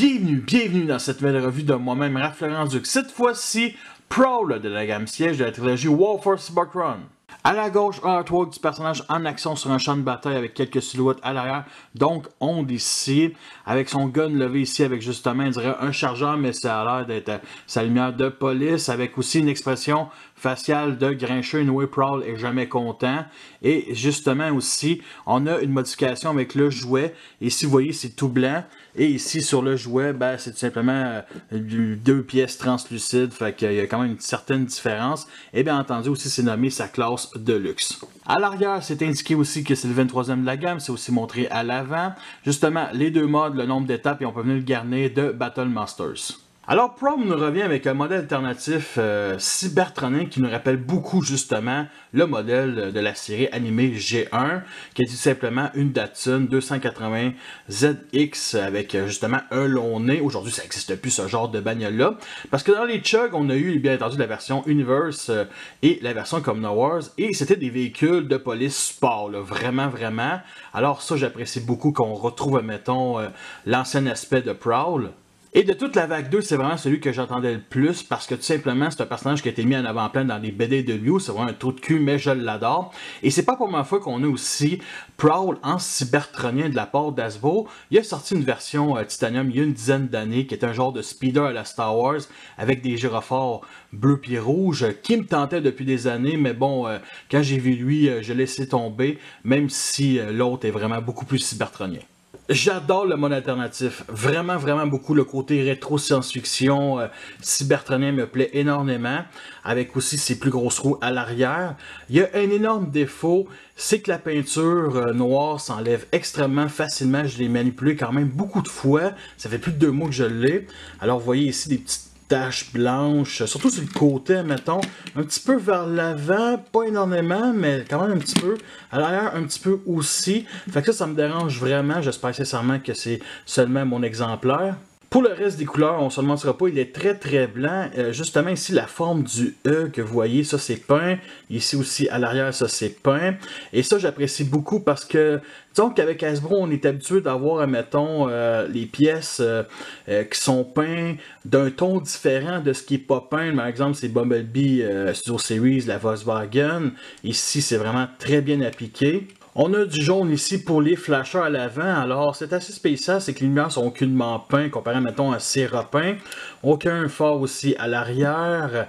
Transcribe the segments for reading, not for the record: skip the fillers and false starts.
Bienvenue dans cette nouvelle revue de moi-même, Raph Laurent Duc. Cette fois-ci, Prowl de la gamme siège de la trilogie War for Cybertron. À la gauche, un artwork du personnage en action sur un champ de bataille avec quelques silhouettes à l'arrière. Donc, on ici, avec son gun levé ici, avec justement, on dirait un chargeur, mais ça a l'air d'être sa lumière de police, avec aussi une expression faciale de grincheux. Noé Prowl est jamais content. Et justement aussi, on a une modification avec le jouet. Ici, vous voyez, c'est tout blanc. Et ici, sur le jouet, ben, c'est tout simplement deux pièces translucides. Fait qu'il y a quand même une certaine différence. Et bien entendu, aussi, c'est nommé sa classe de luxe. À l'arrière, c'est indiqué aussi que c'est le 23e de la gamme. C'est aussi montré à l'avant. Justement, les deux modes, le nombre d'étapes, et on peut venir le garnir de Battle Masters. Alors, Prowl nous revient avec un modèle alternatif cybertronien qui nous rappelle beaucoup justement le modèle de la série animée G1, qui est tout simplement une Datsun 280ZX avec justement un long nez. Aujourd'hui, ça n'existe plus ce genre de bagnole-là, parce que dans les Chug, on a eu bien entendu la version Universe et la version Common Wars, et c'était des véhicules de police sport, là, vraiment. Alors ça, j'apprécie beaucoup qu'on retrouve, mettons, l'ancien aspect de Prowl. Et de toute la vague 2, c'est vraiment celui que j'attendais le plus parce que tout simplement, c'est un personnage qui a été mis en avant-plan dans les BD de Liu. C'est vraiment un trou de cul, mais je l'adore. Et c'est pas la première fois qu'on a aussi Prowl en cybertronien de la part d'Hasbro. Il a sorti une version Titanium il y a une dizaine d'années qui est un genre de speeder à la Star Wars avec des gyrophares bleu puis rouge qui me tentait depuis des années. Mais bon, quand j'ai vu lui, je l'ai laissé tomber, même si l'autre est vraiment beaucoup plus cybertronien. J'adore le mode alternatif, vraiment beaucoup. Le côté rétro science-fiction cybertronien me plaît énormément, avec aussi ses plus grosses roues à l'arrière. Il y a un énorme défaut, c'est que la peinture noire s'enlève extrêmement facilement. Je l'ai manipulé quand même beaucoup de fois, ça fait plus de 2 mois que je l'ai. Alors vous voyez ici des petites taches blanches, surtout sur le côté, mettons, un petit peu vers l'avant, pas énormément, mais quand même un petit peu, à l'arrière un petit peu aussi, fait que ça me dérange vraiment, j'espère sincèrement que c'est seulement mon exemplaire. Pour le reste des couleurs, on ne se le mentira pas, il est très blanc. Justement ici, la forme du E que vous voyez, ça c'est peint. Ici aussi, à l'arrière, ça c'est peint. Et ça, j'apprécie beaucoup parce que, disons qu'avec Hasbro, on est habitué d'avoir, mettons, les pièces qui sont peintes d'un ton différent de ce qui n'est pas peint. Par exemple, c'est Bumblebee Studio Series, la Volkswagen. Ici, c'est vraiment très bien appliqué. On a du jaune ici pour les flashers à l'avant, alors c'est assez spécial, c'est que les lumières sont aucunement peintes comparé mettons à Sérapin. Aucun phare aussi à l'arrière.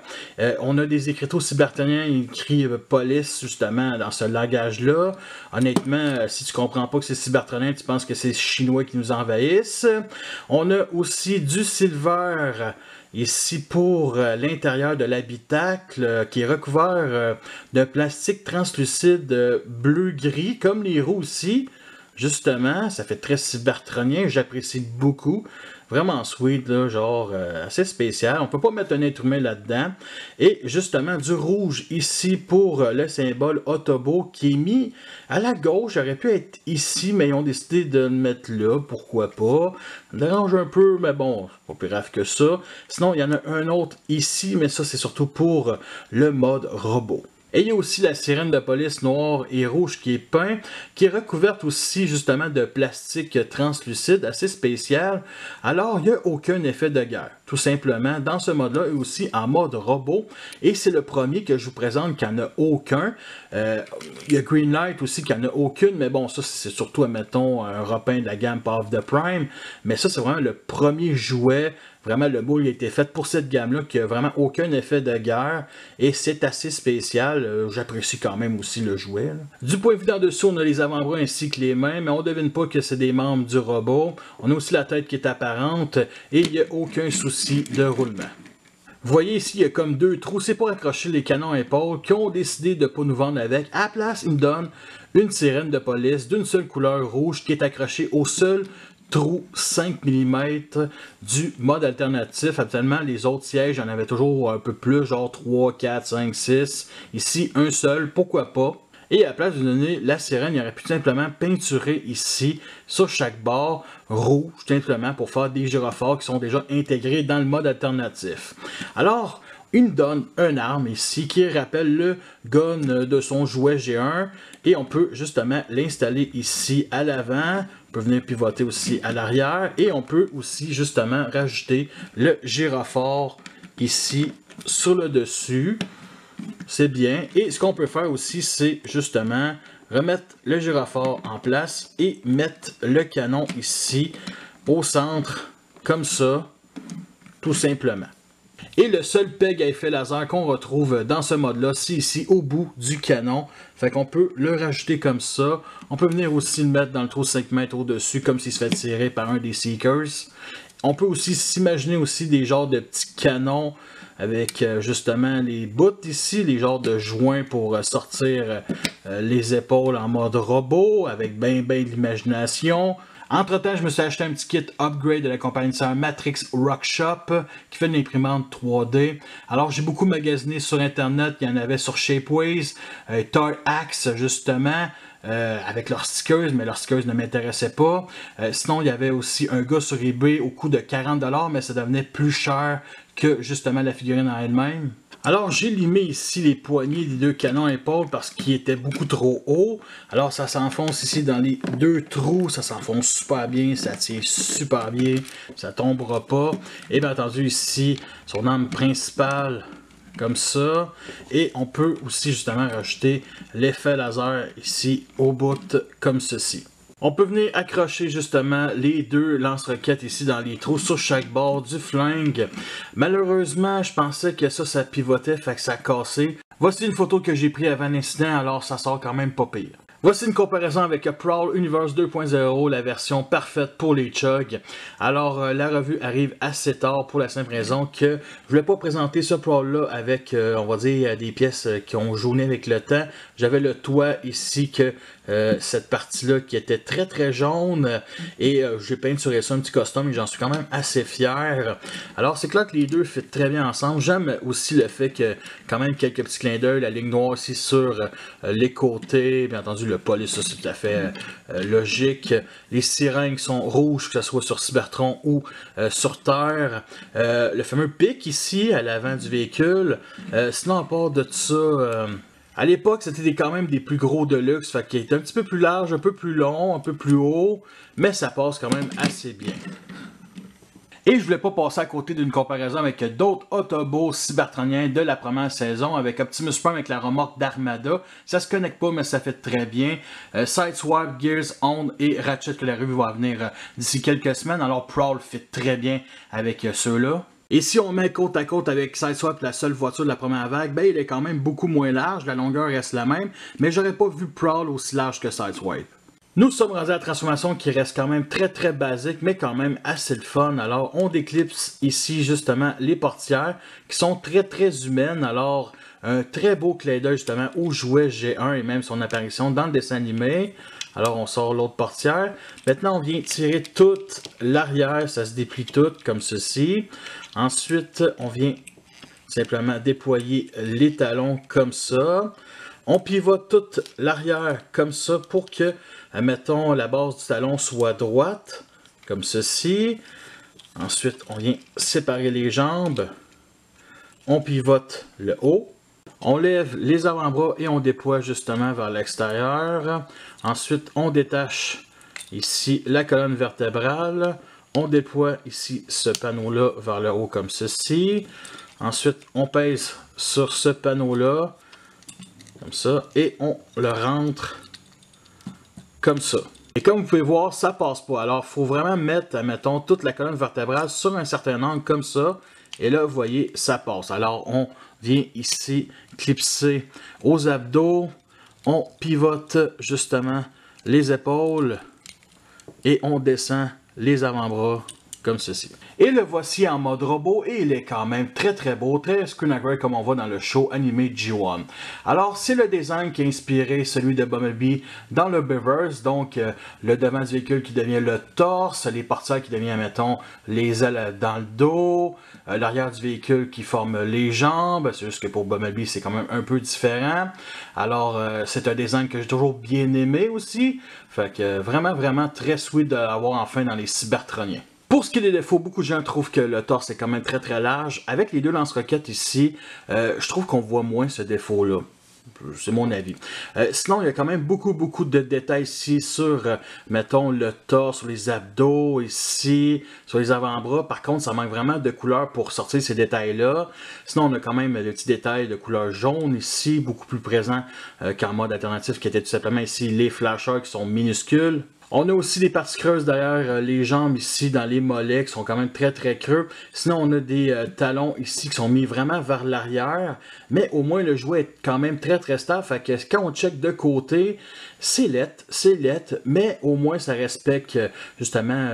On a des écriteaux cybertroniens écrits police justement dans ce langage-là. Honnêtement, si tu comprends pas que c'est cybertronien, tu penses que c'est chinois qui nous envahissent. On a aussi du silver ici pour l'intérieur de l'habitacle qui est recouvert de plastique translucide bleu-gris, comme les roues aussi. Justement, ça fait très cybertronien, j'apprécie beaucoup. Vraiment sweet, là, genre assez spécial. On peut pas mettre un être humain là-dedans. Et justement, du rouge ici pour le symbole Autobo qui est mis à la gauche. J'aurais pu être ici, mais ils ont décidé de le mettre là. Pourquoi pas? Ça me dérange un peu, mais bon, c'est pas plus grave que ça. Sinon, il y en a un autre ici, mais ça, c'est surtout pour le mode robot. Et il y a aussi la sirène de police noire et rouge qui est peint, qui est recouverte aussi justement de plastique translucide, assez spécial. Alors, il n'y a aucun effet de guerre, tout simplement, dans ce mode-là, et aussi en mode robot. Et c'est le premier que je vous présente qui n'en a aucun. Il y a Greenlight aussi qui n'en a aucune, mais bon, ça c'est surtout, admettons, un repeint de la gamme Path of the Prime. Mais ça, c'est vraiment le premier jouet. Vraiment, le moule a été fait pour cette gamme-là qui n'a vraiment aucun effet de guerre. Et c'est assez spécial. J'apprécie quand même aussi le jouet. Là. Du point de vue d'en dessous, on a les avant-bras ainsi que les mains. Mais on ne devine pas que c'est des membres du robot. On a aussi la tête qui est apparente. Et il n'y a aucun souci de roulement. Vous voyez ici, il y a comme 2 trous. C'est pour accrocher les canons à épaules qui ont décidé de ne pas nous vendre avec. À la place, ils me donnent une sirène de police d'une seule couleur rouge qui est accrochée au seul trou 5 mm du mode alternatif. Habituellement, les autres sièges, j'en avais toujours un peu plus, genre 3, 4, 5, 6. Ici, un seul, pourquoi pas. Et à la place de donner la sirène, il aurait pu simplement peinturer ici, sur chaque barre, rouge, simplement pour faire des gyrophares qui sont déjà intégrés dans le mode alternatif. Alors, il nous donne une arme ici qui rappelle le gun de son jouet G1 et on peut justement l'installer ici à l'avant. On peut venir pivoter aussi à l'arrière et on peut aussi justement rajouter le gyrophare ici sur le dessus. C'est bien. Et ce qu'on peut faire aussi, c'est justement remettre le gyrophare en place et mettre le canon ici au centre, comme ça, tout simplement. Et le seul peg à effet laser qu'on retrouve dans ce mode-là, c'est ici au bout du canon. Fait qu'on peut le rajouter comme ça. On peut venir aussi le mettre dans le trou 5 mètres au-dessus, comme s'il se fait tirer par un des Seekers. On peut aussi s'imaginer aussi des genres de petits canons avec justement les bouts ici, les genres de joints pour sortir les épaules en mode robot, avec ben de l'imagination. Entre temps, je me suis acheté un petit kit upgrade de la compagnie Matrix Rockshop qui fait une imprimante 3D. Alors j'ai beaucoup magasiné sur internet, il y en avait sur Shapeways, Toy Axe justement. Avec leurs stickers, mais leurs stickers ne m'intéressaient pas. Sinon, il y avait aussi un gars sur eBay au coût de 40$, mais ça devenait plus cher que justement la figurine en elle-même. Alors, j'ai limé ici les poignées des deux canons à épaules parce qu'ils étaient beaucoup trop hauts. Alors, ça s'enfonce ici dans les deux trous. Ça s'enfonce super bien, ça tient super bien, ça tombera pas. Et bien entendu, ici, son arme principale, comme ça. Et on peut aussi justement rajouter l'effet laser ici au bout, comme ceci. On peut venir accrocher justement les deux lance-roquettes ici dans les trous sur chaque bord du flingue. Malheureusement, je pensais que ça pivotait, fait que ça a cassé. Voici une photo que j'ai prise avant l'incident, alors ça sort quand même pas pire. Voici une comparaison avec Prowl Universe 2.0, la version parfaite pour les chugs. Alors, la revue arrive assez tard pour la simple raison que je voulais pas présenter ce Prowl-là avec, on va dire, des pièces qui ont jauni avec le temps. J'avais le toit ici que cette partie-là qui était très jaune et j'ai peinturé ça un petit custom et j'en suis quand même assez fier. Alors, c'est clair que les deux fit très bien ensemble. J'aime aussi le fait que quand même quelques petits clins d'œil, la ligne noire ici sur les côtés, bien entendu le police, ça c'est tout à fait logique. Les sirènes sont rouges, que ce soit sur Cybertron ou sur Terre. Le fameux pic ici à l'avant du véhicule. Sinon, à part de ça, à l'époque, c'était quand même des plus gros de luxe, fait qu'il était un petit peu plus large, un peu plus long, un peu plus haut, mais ça passe quand même assez bien. Et je voulais pas passer à côté d'une comparaison avec d'autres Autobots cybertroniens de la première saison, avec Optimus Prime avec la remorque d'Armada. Ça se connecte pas, mais ça fait très bien. Sideswipe, Gears, Hound et Ratchet, que la revue va venir d'ici quelques semaines. Alors Prowl fit très bien avec ceux-là. Et si on met côte à côte avec Sideswipe, la seule voiture de la première vague, ben il est quand même beaucoup moins large, la longueur reste la même, mais j'aurais pas vu Prowl aussi large que Sideswipe. Nous sommes rendus à la transformation qui reste quand même très basique, mais quand même assez le fun. Alors, on déclipse ici justement les portières qui sont très humaines. Alors, un très beau clin d'œil justement au jouet G1 et même son apparition dans le dessin animé. Alors, on sort l'autre portière. Maintenant, on vient tirer toute l'arrière. Ça se déplie tout comme ceci. Ensuite, on vient simplement déployer les talons comme ça. On pivote toute l'arrière comme ça pour que, mettons, la base du talon soit droite, comme ceci. Ensuite, on vient séparer les jambes. On pivote le haut. On lève les avant-bras et on déploie justement vers l'extérieur. Ensuite, on détache ici la colonne vertébrale. On déploie ici ce panneau-là vers le haut comme ceci. Ensuite, on pèse sur ce panneau-là. Comme ça, et on le rentre comme ça. Et comme vous pouvez voir, ça passe pas. Alors, il faut vraiment mettre, mettons, toute la colonne vertébrale sur un certain angle comme ça. Et là, vous voyez, ça passe. Alors, on vient ici clipser aux abdos. On pivote justement les épaules. Et on descend les avant-bras comme ceci. Et le voici en mode robot et il est quand même très beau, très Screenagrade comme on voit dans le show animé G1. Alors c'est le design qui a inspiré celui de Bumblebee dans le Beavers, donc le devant du véhicule qui devient le torse, les portières qui deviennent, mettons, les ailes dans le dos, l'arrière du véhicule qui forme les jambes, c'est juste que pour Bumblebee c'est quand même un peu différent. Alors c'est un design que j'ai toujours bien aimé aussi, fait que vraiment très sweet de l'avoir enfin dans les Cybertroniens. Pour ce qui est des défauts, beaucoup de gens trouvent que le torse est quand même très très large. Avec les deux lance-roquettes ici, je trouve qu'on voit moins ce défaut-là. C'est mon avis. Sinon, il y a quand même beaucoup de détails ici sur, mettons, le torse, sur les abdos, ici, sur les avant-bras. Par contre, ça manque vraiment de couleur pour sortir ces détails-là. Sinon, on a quand même le petit détail de couleur jaune ici, beaucoup plus présent qu'en mode alternatif, qui était tout simplement ici les flashers qui sont minuscules. On a aussi des parties creuses derrière les jambes ici, dans les mollets, qui sont quand même très creux. Sinon, on a des talons ici qui sont mis vraiment vers l'arrière. Mais au moins, le jouet est quand même très stable. Fait que quand on check de côté, c'est lettre, mais au moins, ça respecte justement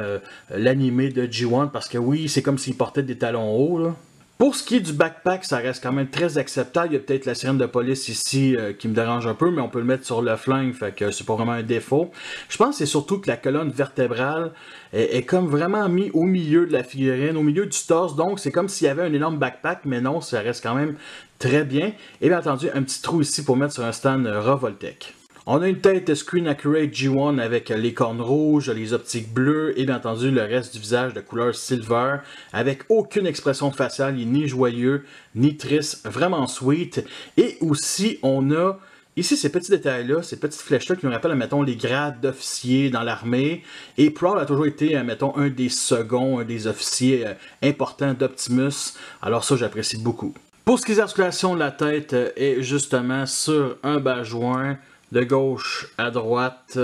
l'animé de G1. Parce que oui, c'est comme s'il portait des talons hauts, là. Pour ce qui est du backpack, ça reste quand même très acceptable. Il y a peut-être la sirène de police ici qui me dérange un peu, mais on peut le mettre sur le flingue, fait que c'est pas vraiment un défaut. Je pense que c'est surtout que la colonne vertébrale est comme vraiment mis au milieu de la figurine, au milieu du torse, donc c'est comme s'il y avait un énorme backpack, mais non, ça reste quand même très bien. Et bien entendu, un petit trou ici pour mettre sur un stand Revoltech. On a une tête Screen Accurate G1 avec les cornes rouges, les optiques bleues et bien entendu le reste du visage de couleur silver avec aucune expression faciale, ni joyeux, ni triste, vraiment sweet. Et aussi on a ici ces petits détails-là, ces petites flèches-là qui nous rappellent, mettons, les grades d'officiers dans l'armée. Et Prowl a toujours été, mettons, un des seconds, un des officiers importants d'Optimus. Alors ça, j'apprécie beaucoup. Pour ce qui est de l'articulation de la tête, est justement sur un bas joint. De gauche à droite,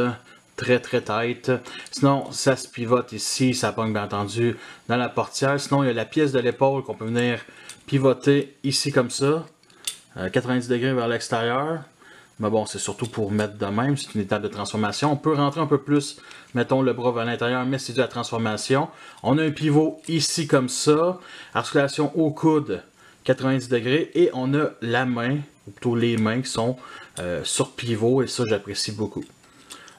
très tight. Sinon, ça se pivote ici, ça pogne bien entendu dans la portière. Sinon, il y a la pièce de l'épaule qu'on peut venir pivoter ici comme ça, 90 degrés vers l'extérieur. Mais bon, c'est surtout pour mettre de même, c'est une étape de transformation. On peut rentrer un peu plus, mettons le bras vers l'intérieur, mais c'est de la transformation. On a un pivot ici comme ça, articulation au coude, 90 degrés, et on a la main, ou plutôt les mains qui sont sur pivot, et ça j'apprécie beaucoup.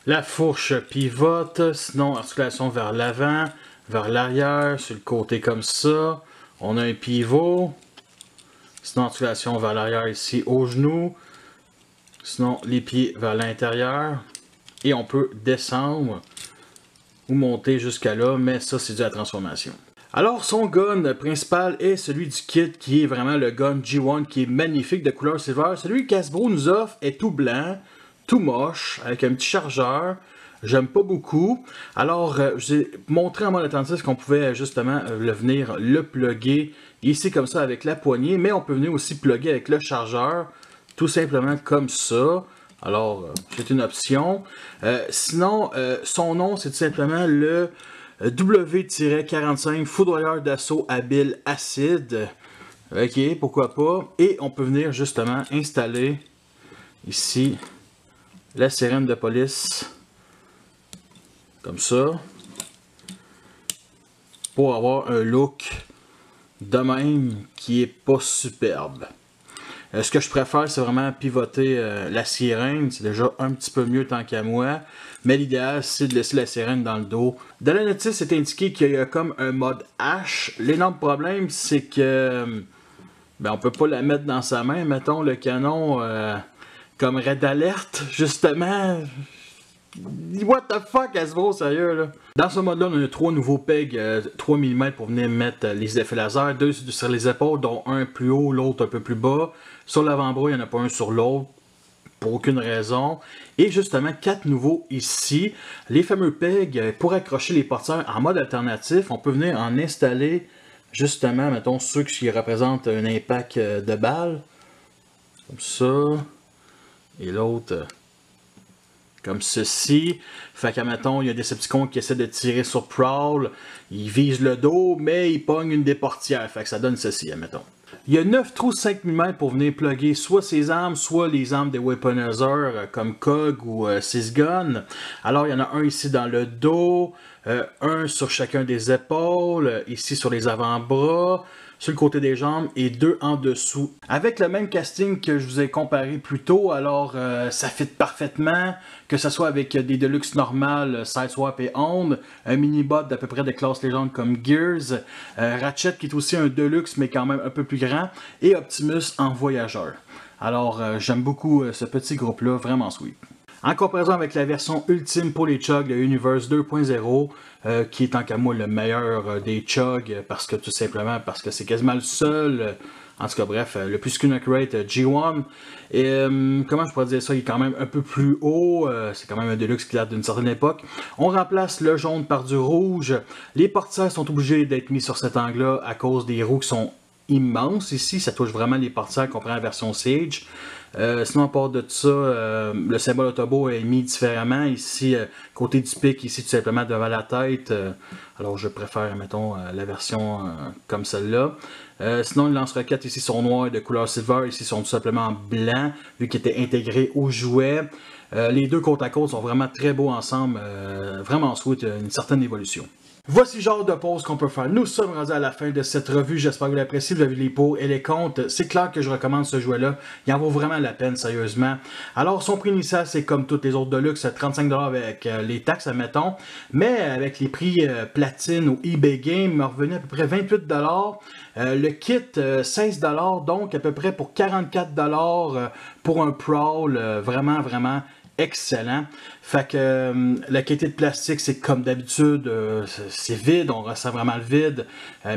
La fourche pivote, sinon articulation vers l'avant, vers l'arrière, sur le côté comme ça. On a un pivot, sinon articulation vers l'arrière ici au genou, sinon les pieds vers l'intérieur, et on peut descendre ou monter jusqu'à là, mais ça c'est dû à la transformation. Alors son gun principal est celui du kit qui est vraiment le gun G1 qui est magnifique de couleur silver. Celui qu'Hasbro nous offre est tout blanc, tout moche, avec un petit chargeur. J'aime pas beaucoup. Alors j'ai montré en mode alternatif qu'on pouvait justement venir le plugger ici comme ça avec la poignée. Mais on peut venir aussi plugger avec le chargeur, tout simplement comme ça. Alors c'est une option. Sinon son nom c'est tout simplement le W-45 foudroyeur d'assaut habile acide. Ok, pourquoi pas. Et on peut venir justement installer ici la sirène de police comme ça pour avoir un look de même qui est pas superbe. Ce que je préfère, c'est vraiment pivoter la sirène. C'est déjà un petit peu mieux tant qu'à moi. Mais l'idéal, c'est de laisser la sirène dans le dos. Dans la notice, c'est indiqué qu'il y a comme un mode H. L'énorme problème, c'est que ben, on peut pas la mettre dans sa main. Mettons le canon comme Red Alert, justement. What the fuck, Hasbro, sérieux là? Dans ce mode-là, on a 3 nouveaux pegs 3 mm pour venir mettre les effets laser. 2 sur les épaules, dont un plus haut, l'autre un peu plus bas. Sur l'avant-bras, il n'y en a pas un sur l'autre, pour aucune raison. Et justement, 4 nouveaux ici. Les fameux pegs pour accrocher les portières en mode alternatif. On peut venir en installer, justement, mettons, ceux qui représentent un impact de balle. Comme ça. Et l'autre... comme ceci. Fait que, mettons, il y a des Decepticons qui essaient de tirer sur Prowl. Ils visent le dos, mais ils pognent une des portières. Fait que ça donne ceci, admettons. Il y a 9 trous 5 mm pour venir plugger soit ses armes, soit les armes des Weaponizers comme Cog ou Sysgun. Alors, il y en a un ici dans le dos, un sur chacun des épaules, ici sur les avant-bras, sur le côté des jambes et 2 en dessous. Avec le même casting que je vous ai comparé plus tôt, alors ça fit parfaitement, que ce soit avec des Deluxe normales, Sideswipe et Onde, un mini-bot d'à peu près de classe légende comme Gears, Ratchet qui est aussi un Deluxe mais quand même un peu plus grand, et Optimus en voyageur. Alors j'aime beaucoup ce petit groupe-là, vraiment sweet. En comparaison avec la version ultime pour les chugs, le Universe 2.0, qui est tant qu'à moi le meilleur des chugs, parce que tout simplement, parce que c'est quasiment le seul, en tout cas bref, le plus skin accurate G1. Et comment je pourrais dire ça, il est quand même un peu plus haut, c'est quand même un Deluxe qui date d'une certaine époque. On remplace le jaune par du rouge. Les portières sont obligées d'être mis sur cet angle-là à cause des roues qui sont immenses ici, ça touche vraiment les portières qu'on prend la version Sage. Sinon, à part de ça, le symbole Autobo est mis différemment. Ici, côté du pic, ici, tout simplement devant la tête. Alors, je préfère, mettons, la version comme celle-là. Sinon, les lance-roquettes ici sont noirs de couleur silver. Ici, sont tout simplement blancs, vu qu'ils étaient intégrés au jouet. Les deux côte à côte sont vraiment très beaux ensemble. Vraiment sweet, une certaine évolution. Voici le genre de pause qu'on peut faire. Nous sommes rendus à la fin de cette revue. J'espère que vous l'appréciez. Vous avez les pour et les contre. C'est clair que je recommande ce jouet-là. Il en vaut vraiment la peine, sérieusement. Alors, son prix initial, c'est comme toutes les autres Deluxe, 35$ avec les taxes, admettons. Mais avec les prix platine ou eBay Game, il m'a revenu à peu près 28$. Le kit, 16$. Donc, à peu près pour 44$ pour un Prowl. Vraiment, vraiment excellent. Fait que la qualité de plastique, c'est comme d'habitude, c'est vide, on ressent vraiment le vide,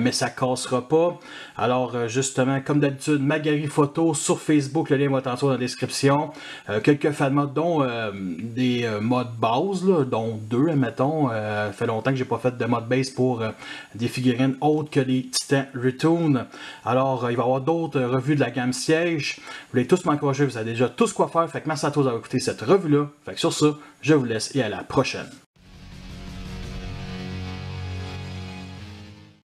mais ça cassera pas. Alors justement, comme d'habitude, ma galerie photo sur Facebook, le lien va être en dessous dans la description. Quelques fan mods, dont des modes base, là, dont 2, admettons. Ça fait longtemps que j'ai pas fait de mode base pour des figurines autres que les Titan Retoon. Alors il va y avoir d'autres revues de la gamme Siège. Vous voulez tous m'encourager, vous savez déjà tout ce quoi faire. Fait que merci à tous d'avoir écouté cette revue-là. Fait que sur ça, je vous laisse et à la prochaine.